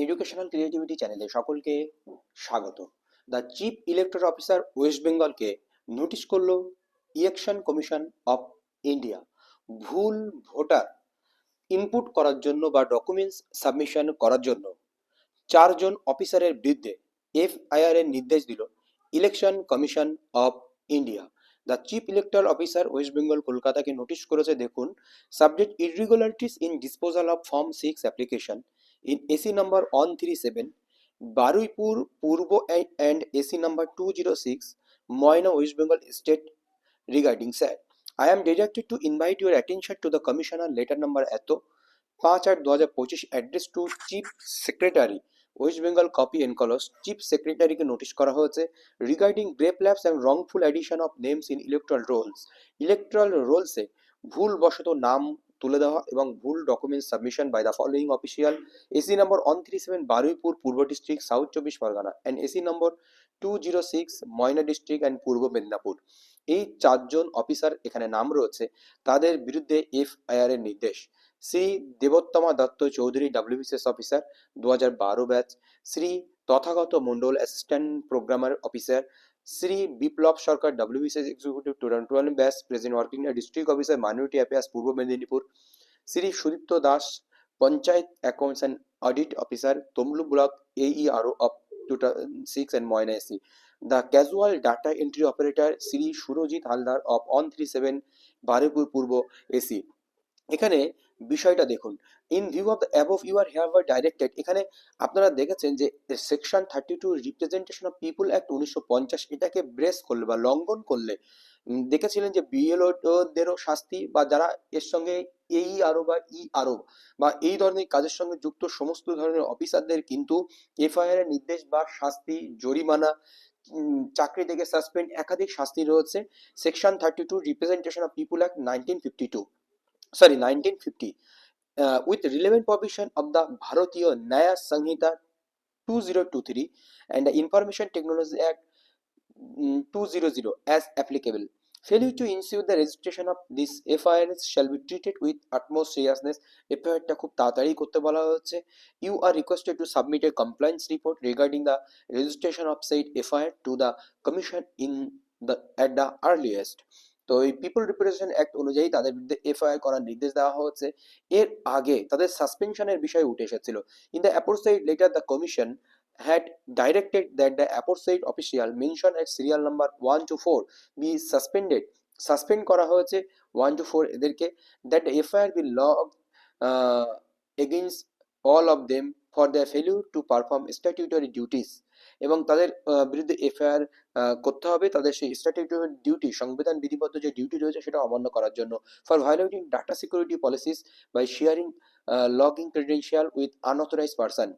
Educational creativity চ্যানেলে সকলকে স্বাগত। The chief electoral officer West বেঙ্গলকে নোটিশ করলো ইলেকশন কমিশন অফ ইন্ডিয়া ভুল ভোটার ইনপুট করার জন্য বা ডকুমেন্টস সাবমিশন করার জন্য 4 জন অফিসারের বিরুদ্ধে এফআইআর এর নির্দেশ দিল election commission of India. The chief electoral officer West Bengal কলকাতাকে নোটিশ করেছে। দেখুন, subject irregularities in disposal of form 6 application in AC number 137 Baruipur Purba and AC number 206 Moyna West Bengal state regarding sir, I am directed to invite your attention to the commissioner letter number এত 5/8/2025 address to chief secretary West Bengal copy enclosed chief সেক্রেটারিকে notice করা হয়েছে regarding grave lapses and wrongful addition of names in electoral রোলসে ভুলবশত নাম তুলে দেওয়া এবং ভুল document submission by the following official AC number 137 Baruipur Purba district south 24 Parganas and AC number 206 Moyna district and Purba Medinipur. এই 4 জন অফিসার এখানে নাম রয়েছে, তাদের বিরুদ্ধে এফআইআর এর নির্দেশ। Shri Debottama Dutta Chowdhury WBCS officer 2012 batch, Shri Tathagata Mondal assistant programmer officer, Shri Biplab Sarkar WBCS executive 2012 batch present working district officer minority affairs Purba Medinipur, Shri Sudipta Das panchayat accounts and audit officer Tamluk block AERO of 2006 and Moyna SC. The casual data entry operator Sri Surojit Haldar of 137 Baripur Purbo AC. এখানে বিষয়টা দেখুন, in view of the above you are here directed. এখানে আপনারা দেখেছেন যে section 32 representation of people act 1950 এটাকে brace করলে বা লঙ্ঘন করলে দেখেছিলেন যে বিএলওদেরও শাস্তি বা যারা এর সঙ্গে AERO বা ERO বা এই ধরনের কাজের সঙ্গে যুক্ত সমস্ত ধরনের অফিসারদের কিন্তু এফআইআর এর নির্দেশ বা শাস্তি, জরিমানা, চাকরি থেকে সাসপেন্ড একাধিক শাস্তি রয়েছে section 32 representation of people act 1950 with relevant provision of the Bharatiya Nyaya Sanhita 2023 and the Information Technology Act 200 as applicable. Failure to ensure the registration of this FIRs shall be treated with utmost seriousness. FIRটা খুব তাড়াতাড়ি করতে বলা হচ্ছে। You are requested to submit a compliance report regarding the registration of said FIR to the Commission at the earliest. তো এই people representation act অনুযায়ী তাদের বিরুদ্ধে এফআইআর করার নির্দেশ দেওয়া হচ্ছে। এর আগে তাদের সাসপেনশনের বিষয় উঠে এসেছিল। In the apposite letter the commission had directed that the aforesaid official mentioned at serial number 1 to 4 be suspend করা হয়েছে 1 to 4 এদেরকে, that the FIR be logged against all of them for their failure to perform statutory duties এবং তাদের বিরুদ্ধে FIR করতে হবে তাদের সেই স্ট্যাটিউটরি ডিউটি, সংবিধান বিধিবদ্ধ যে ডিউটি রয়েছে সেটা অমান্য করার জন্য, for violating data security policies by sharing login credential with unauthorised person.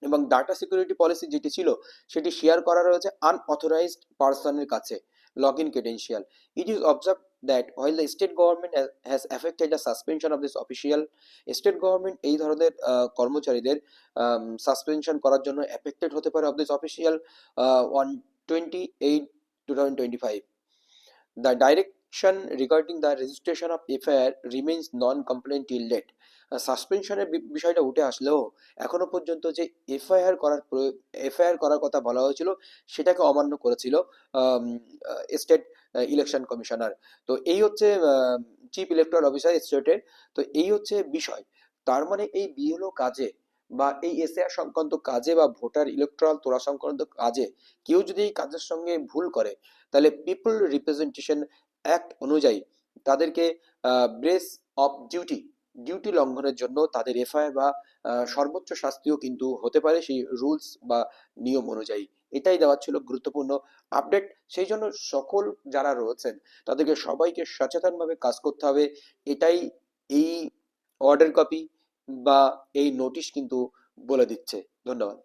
এবং ডাটা সিকিউরিটি পলিসি যেটি ছিল সেটি শেয়ার করা রয়েছে আনঅথরাইজড পারসনের কাছে log in credential. It is observe that while the state government has affected the suspension of this official, state government এই ধরনের কর্মচারীদের সাসপেনশন করার জন্য এফেক্টেড হতে পারে of this official on 28/2025. The direction regarding the registration of FIR remains non-compliant till date. সাসপেনশনের বিষয়টা উঠে আসলেও এখনো পর্যন্ত যে এফআইআর করার কথা বলা হয়েছিল সেটাকে অমান্য করেছিল স্টেট ইলেকশন কমিশনার। তো এই হচ্ছে চিফ ইলেকটোরাল অফিসার স্টেটের। তো এই হচ্ছে বিষয়। তার মানে এই বিএলও কাজে বা এই এসআইআর সংক্রান্ত কাজে বা ভোটার ইলেকট্রাল তোলা সংক্রান্ত কাজে কেউ যদি এই কাজের সঙ্গে ভুল করে তাহলে পিপল রিপ্রেজেন্টেশন অ্যাক্ট অনুযায়ী তাদেরকে ব্রেস অফ ডিউটি লঙ্ঘনের জন্য তাদের এফআইআর বা সর্বোচ্চ শাস্তিও কিন্তু হতে পারে সেই রুলস বা নিয়ম অনুযায়ী। এটাই দেওয়ার ছিল গুরুত্বপূর্ণ আপডেট। সেই জন্য সকল যারা রয়েছেন তাদেরকে সবাইকে সচেতনভাবে কাজ করতে হবে, এটাই এই অর্ডার কপি বা এই নোটিশ কিন্তু বলে দিচ্ছে। ধন্যবাদ।